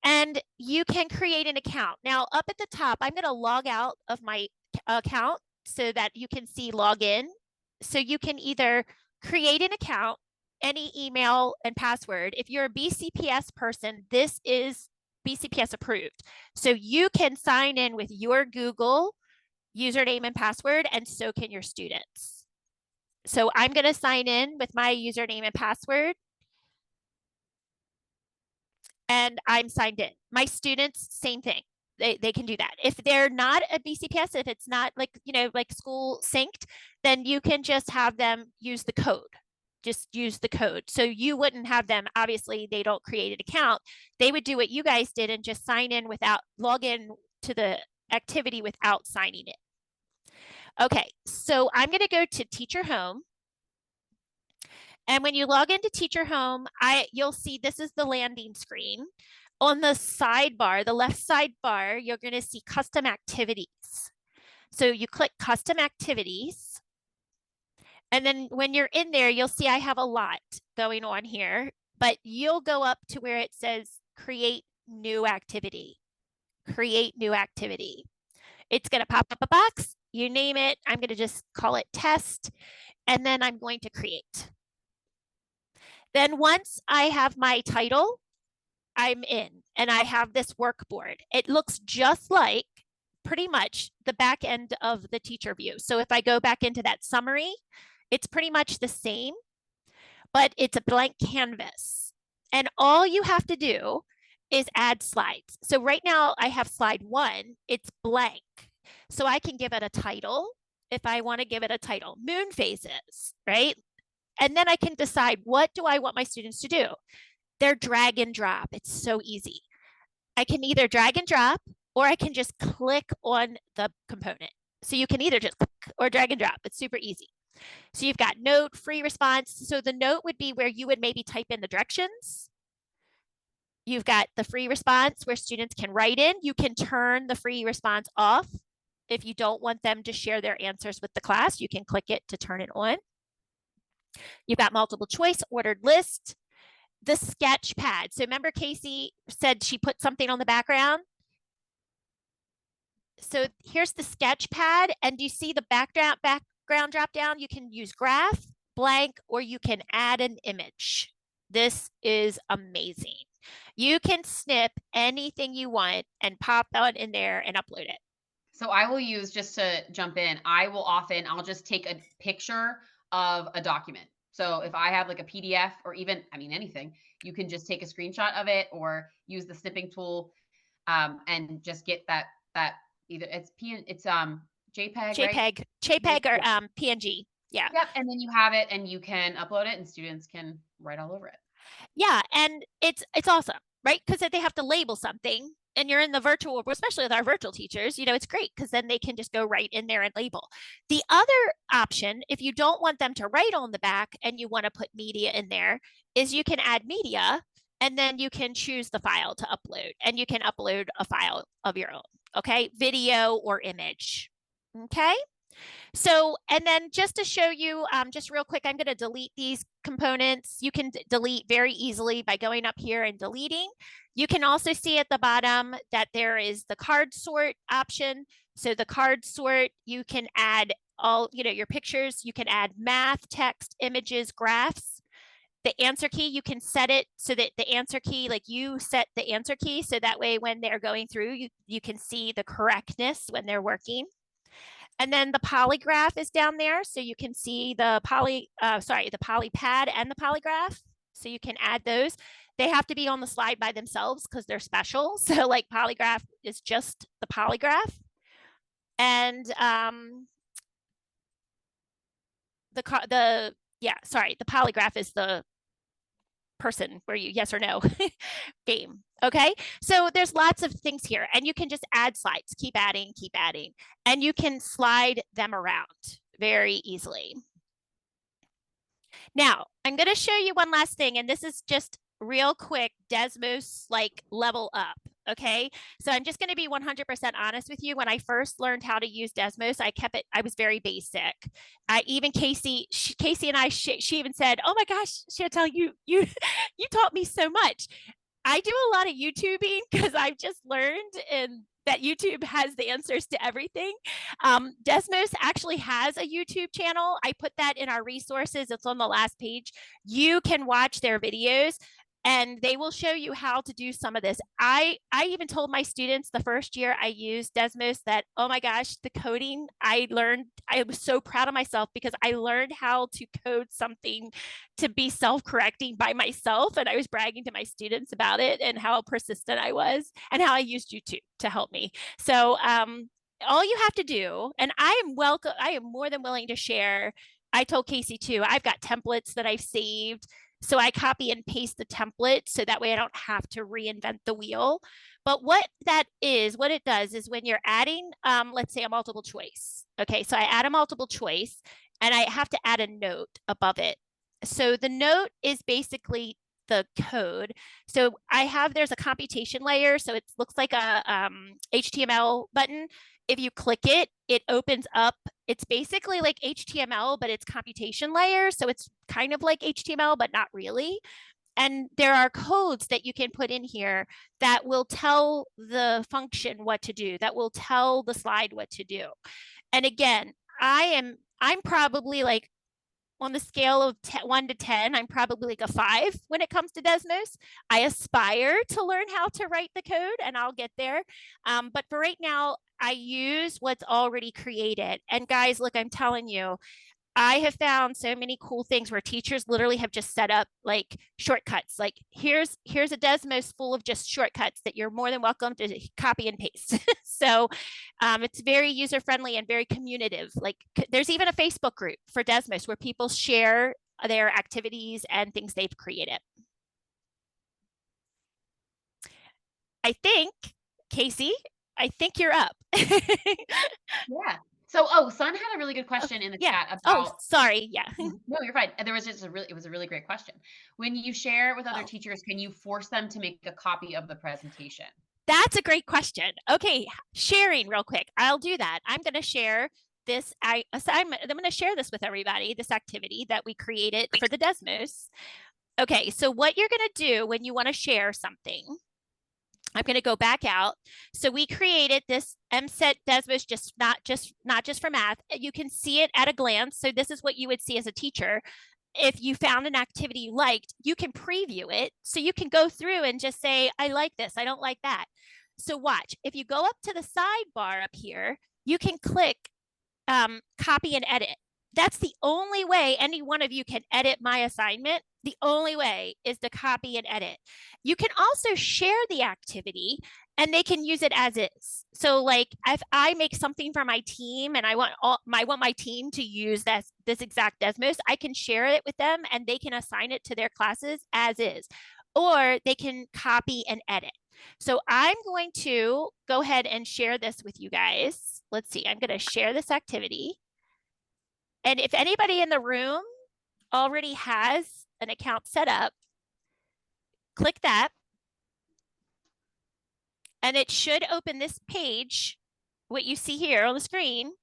And you can create an account. Now up at the top, I'm going to log out of my account so that you can see login. So you can either create an account, any email and password. If you're a BCPS person, this is BCPS approved. So you can sign in with your Google username and password, and so can your students. So I'm going to sign in with my username and password. And I'm signed in. My students, same thing. They can do that. If they're not a BCPS, if it's not like, you know, like school synced, then you can just have them use the code. Just use the code. So you wouldn't have them, obviously they don't create an account. They would do what you guys did and just sign in without, log in to the activity without signing in. Okay, so I'm going to go to Teacher Home. And when you log into Teacher Home, you'll see this is the landing screen. On the sidebar, the left sidebar, you're going to see Custom Activities. So you click Custom Activities. And then when you're in there, you'll see I have a lot going on here, but you'll go up to where it says create new activity. Create new activity. It's going to pop up a box. You name it. I'm going to just call it test. And then I'm going to create. Then once I have my title, I'm in and I have this workboard. It looks just like pretty much the back end of the teacher view. So if I go back into that summary, it's pretty much the same, but it's a blank canvas. And all you have to do is add slides. So right now I have slide 1, it's blank. So I can give it a title if I want to give it a title, moon phases, right? And then I can decide, what do I want my students to do? They're drag and drop. It's so easy. I can either drag and drop, or I can just click on the component. So you can either just click or drag and drop. It's super easy. So you've got note, free response. So the note would be where you would maybe type in the directions. You've got the free response where students can write in. You can turn the free response off. If you don't want them to share their answers with the class, you can click it to turn it on. You've got multiple choice, ordered list, the sketch pad. So remember Casey said she put something on the background? So here's the sketch pad, and do you see the background drop down? You can use graph, blank, or you can add an image. This is amazing. You can snip anything you want and pop that in there and upload it. So I will use, just to jump in, I'll just take a picture of a document. So if I have like a PDF or even, anything, you can just take a screenshot of it or use the snipping tool and just get that either it's JPEG, right? JPEG or PNG. Yeah. Yep. And then you have it and you can upload it and students can write all over it. Yeah. And it's awesome, right? Because they have to label something. And you're in the virtual, especially with our virtual teachers, it's great because then they can just go right in there and label. The other option, if you don't want them to write on the back and you want to put media in there, is you can add media and then you can choose the file to upload, and you can upload a file of your own, okay? Video or image, okay? So, and then just to show you, just real quick, I'm going to delete these components. You can delete very easily by going up here and deleting. You can also see at the bottom that there is the card sort option. So the card sort, you can add all, your pictures. You can add math, text, images, graphs. The answer key, you can set it so that the answer key, like you set the answer key, so that way when they're going through, you can see the correctness when they're working. And then the polygraph is down there. So you can see the polypad and the polygraph. So you can add those. They have to be on the slide by themselves because they're special. So like polygraph is just the polygraph. And the polygraph is the person where you yes or no game. Okay, so there's lots of things here, and you can just add slides, keep adding, and you can slide them around very easily. Now, I'm going to show you one last thing, and this is just real quick Desmos like level up. Okay, so I'm just going to be 100% honest with you. When I first learned how to use Desmos, I was very basic. Even Casey and I, she even said, "Oh my gosh, Chantel, you taught me so much." I do a lot of YouTubing because I've just learned that YouTube has the answers to everything. Desmos actually has a YouTube channel. I put that in our resources. It's on the last page. You can watch their videos and they will show you how to do some of this. I even told my students the first year I used Desmos that, oh my gosh, the coding I learned, I was so proud of myself because I learned how to code something to be self-correcting by myself. And I was bragging to my students about it and how persistent I was and how I used YouTube to help me. So all you have to do, and I am more than willing to share. I told Casey too, I've got templates that I've saved. So I copy and paste the template so that way I don't have to reinvent the wheel. But what it does is when you're adding, let's say a multiple choice. Okay, so I add a multiple choice and I have to add a note above it. So the note is basically the code. So there's a computation layer. So it looks like a HTML button. if you click it, it opens up. It's basically like HTML, but it's computation layer. So it's kind of like HTML, but not really. And there are codes that you can put in here that will tell the function what to do, that will tell the slide what to do. And again, I'm probably like, on the scale of 1 to 10, I'm probably like a 5 when it comes to Desmos. I aspire to learn how to write the code, and I'll get there. But for right now, I use what's already created. And guys, look, I'm telling you, I have found so many cool things where teachers literally have just set up like shortcuts. Like here's a Desmos full of just shortcuts that you're more than welcome to copy and paste. So it's very user friendly and very communicative. Like there's even a Facebook group for Desmos where people share their activities and things they've created. I think, Casey, I think you're up. Yeah. So, Sun had a really good question in the chat about. Oh, sorry. Yeah. No, you're fine. There was just it was a really great question. When you share it with other teachers, can you force them to make a copy of the presentation? That's a great question. Okay, sharing real quick. I'll do that. I'm going to share this assignment. I'm going to share this with everybody, this activity that we created for the Desmos. Okay, so what you're going to do when you want to share something, I'm going to go back out. So we created this MSET Desmos, not just for math. You can see it at a glance. So this is what you would see as a teacher. If you found an activity you liked, you can preview it. So you can go through and just say, I like this, I don't like that. So watch, if you go up to the sidebar up here, you can click copy and edit. That's the only way any one of you can edit my assignment. The only way is to copy and edit. You can also share the activity and they can use it as is. So like if I make something for my team and I want my team to use this exact Desmos, I can share it with them and they can assign it to their classes as is, or they can copy and edit. So I'm going to go ahead and share this with you guys. Let's see, I'm going to share this activity. And if anybody in the room already has an account set up, click that. And it should open this page, what you see here on the screen.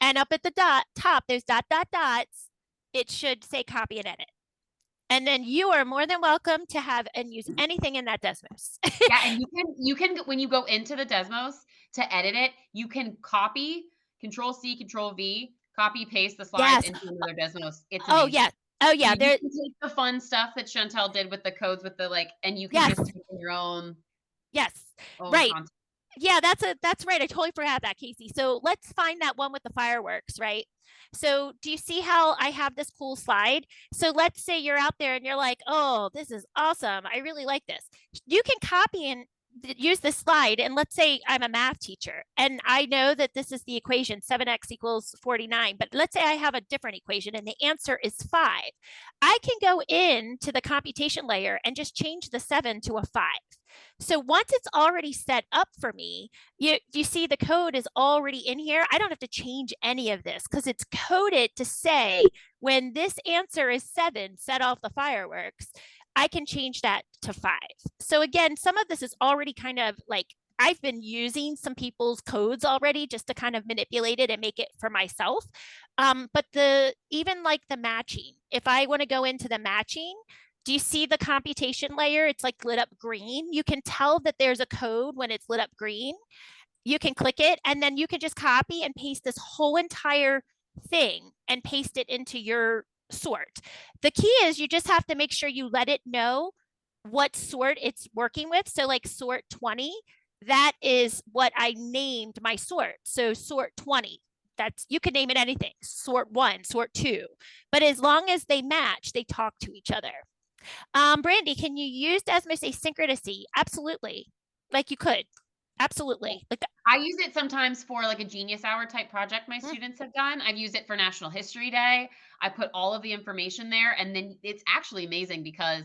And up at the top, there's dots. It should say copy and edit. And then you are more than welcome to have and use anything in that Desmos. Yeah, and you can when you go into the Desmos to edit it, you can copy, Control-C, Control-V, copy, paste the slides into another Desmos. It's amazing. Oh yeah. You can take the fun stuff that Chantel did with the codes with the and you can just take your own. Yes, right. Content. Yeah, that's right. I totally forgot that, Casey. So let's find that one with the fireworks, right? So do you see how I have this cool slide? So let's say you're out there and you're like, oh, this is awesome. I really like this. You can copy and use this slide. And let's say I'm a math teacher and I know that this is the equation 7x equals 49, but let's say I have a different equation and the answer is 5. I can go into the computation layer and just change the 7 to a 5. So once it's already set up for me, you see the code is already in here. I don't have to change any of this because it's coded to say when this answer is 7, set off the fireworks. I can change that to 5. So again, some of this is already kind of like I've been using some people's codes already just to kind of manipulate it and make it for myself. But even like the matching, if I want to go into the matching, do you see the computation layer? It's like lit up green. You can tell that there's a code when it's lit up green. You can click it and then you can just copy and paste this whole entire thing and paste it into your sort. The key is you just have to make sure you let it know what sort it's working with. So like sort 20, that is what I named my sort. So sort 20. You can name it anything, sort 1, sort 2. But as long as they match, they talk to each other. Brandy, can you use Desmos asynchronously? Absolutely. Like you could. Absolutely. Like I use it sometimes for like a Genius Hour type project my students have done. I've used it for National History Day. I put all of the information there and then it's actually amazing because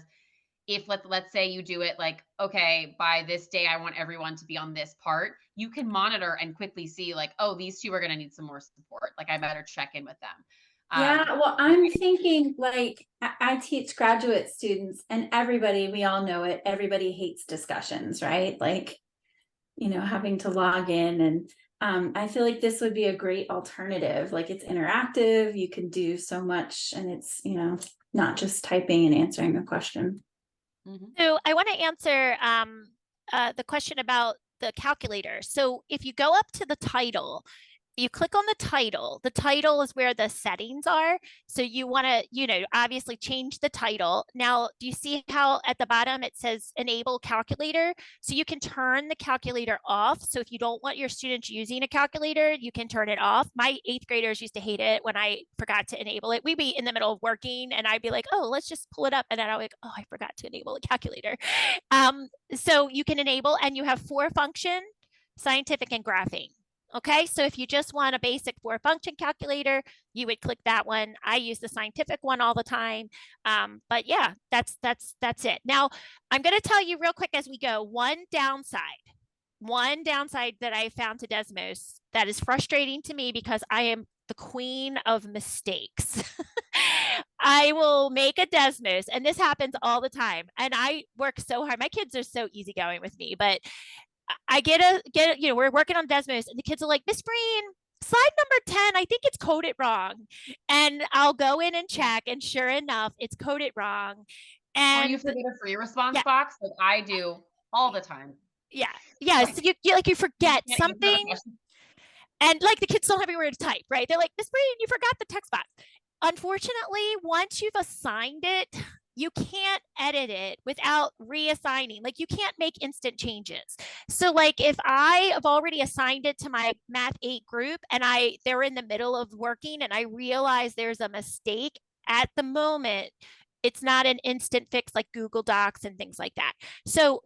if let's say you do it like, okay, by this day, I want everyone to be on this part, you can monitor and quickly see like, oh, these two are going to need some more support. Like I better check in with them. Yeah, well, I'm thinking like I teach graduate students and we all know it, everybody hates discussions, right? Like, having to log in and I feel like this would be a great alternative. Like it's interactive, you can do so much, and it's, you know, not just typing and answering a question. So I want to answer the question about the calculator. So if you go up to the title, you click on the title. The title is where the settings are. So you want to, you know, obviously change the title. Now, do you see how at the bottom it says enable calculator? So you can turn the calculator off. So if you don't want your students using a calculator, you can turn it off. My 8th graders used to hate it when I forgot to enable it. We'd be in the middle of working and I'd be like, oh, let's just pull it up. And then I'd be like, oh, I forgot to enable a calculator. So you can enable, and you have 4 function, scientific and graphing. Okay, so if you just want a basic 4-function calculator, you would click that one. I use the scientific one all the time. But yeah, that's it. Now, I'm going to tell you real quick as we go, one downside that I found to Desmos that is frustrating to me because I am the queen of mistakes. I will make a Desmos, and this happens all the time. And I work so hard. My kids are so easygoing with me, but I get you know, we're working on Desmos and the kids are like, Miss Breen, slide number 10, I think it's coded wrong. And I'll go in and check, and sure enough, it's coded wrong. And or you forget a free response box, like I do all the time. Yeah. So you forget something, and like the kids don't have anywhere to type, right? They're like, Miss Breen, you forgot the text box. Unfortunately, once you've assigned it, you can't edit it without reassigning. Like you can't make instant changes. So like if I have already assigned it to my Math 8 group and they're in the middle of working and I realize there's a mistake at the moment, it's not an instant fix like Google Docs and things like that. So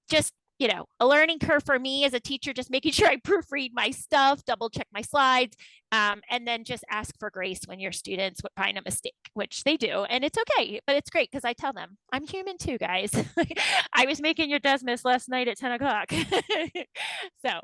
just, you know, a learning curve for me as a teacher, just making sure I proofread my stuff, double check my slides, and then just ask for grace when your students find a mistake, which they do. And it's okay, but it's great because I tell them, I'm human too, guys. I was making your Desmos last night at 10 o'clock. So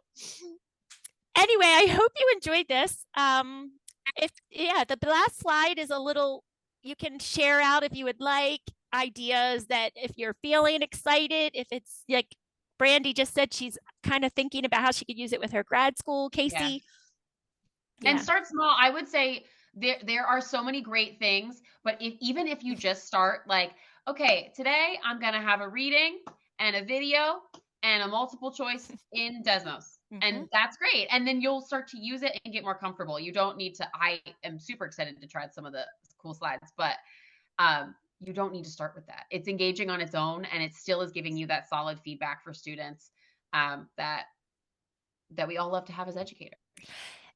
anyway, I hope you enjoyed this. The last slide is a little, you can share out if you would like ideas that if you're feeling excited, if it's like, Brandy just said she's kind of thinking about how she could use it with her grad school. Casey. Yeah. And start small. I would say there are so many great things, but even if you just start like, okay, today I'm going to have a reading and a video and a multiple choice in Desmos. And that's great. And then you'll start to use it and get more comfortable. You don't need to, I am super excited to try some of the cool slides, but you don't need to start with that. It's engaging on its own, and it still is giving you that solid feedback for students that we all love to have as educators.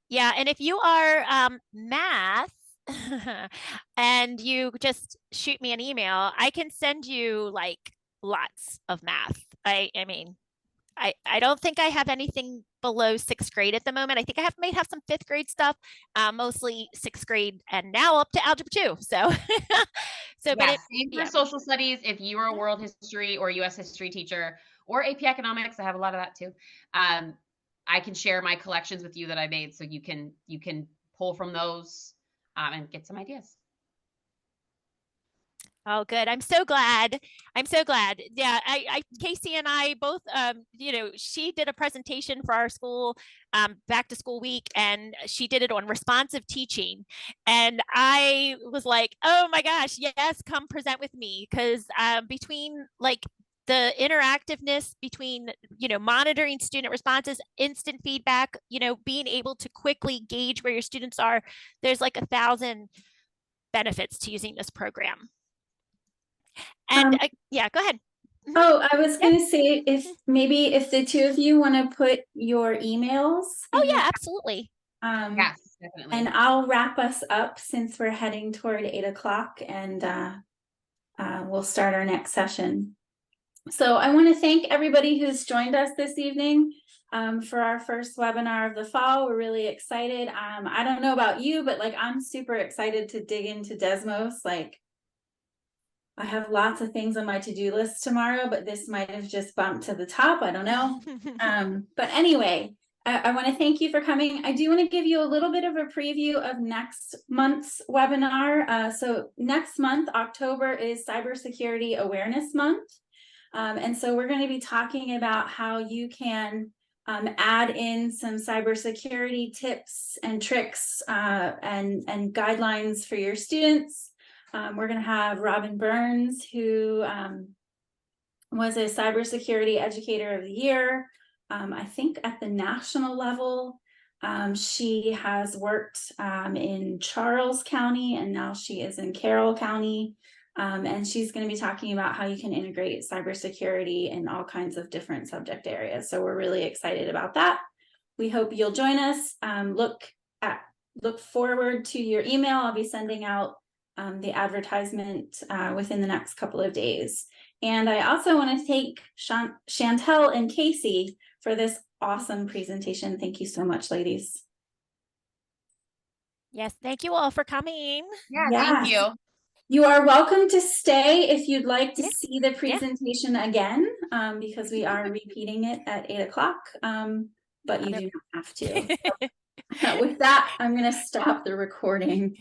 Yeah, and if you are math and you just shoot me an email, I can send you like lots of math. I mean, I don't think I have anything below 6th grade at the moment. I think I may have some 5th grade stuff, mostly 6th grade and now up to algebra 2. So, but for social studies, if you are a world history or US history teacher or AP economics, I have a lot of that too. I can share my collections with you that I made, so you can pull from those and get some ideas. Oh, good. I'm so glad. Yeah, Casey and I both, you know, she did a presentation for our school back to school week, and she did it on responsive teaching. And I was like, oh my gosh, yes, come present with me. Because between like the interactiveness between, you know, monitoring student responses, instant feedback, you know, being able to quickly gauge where your students are, there's like 1,000 benefits to using this program. And yeah, go ahead. Oh, I was going to say, if the two of you want to put your emails. Oh yeah, absolutely. Yes, definitely. And I'll wrap us up since we're heading toward 8 o'clock, and we'll start our next session. So I want to thank everybody who's joined us this evening for our first webinar of the fall. We're really excited. I don't know about you, but like I'm super excited to dig into Desmos. Like I have lots of things on my to-do list tomorrow, but this might have just bumped to the top. I don't know. But anyway, I want to thank you for coming. I do want to give you a little bit of a preview of next month's webinar. So next month, October, is Cybersecurity Awareness Month. And so we're going to be talking about how you can add in some cybersecurity tips and tricks and guidelines for your students. We're going to have Robin Burns, who was a cybersecurity educator of the year, I think at the national level. She has worked in Charles County, and now she is in Carroll County. And she's going to be talking about how you can integrate cybersecurity in all kinds of different subject areas. So we're really excited about that. We hope you'll join us. Look forward to your email. I'll be sending out the advertisement within the next couple of days. And I also want to thank Chantel and Casey for this awesome presentation. Thank you so much, ladies. Yes, thank you all for coming. Yeah, Yes. thank you. You are welcome to stay if you'd like to Yeah. see the presentation again, because we are repeating it at 8 o'clock, but you do not have to. So, with that, I'm going to stop the recording.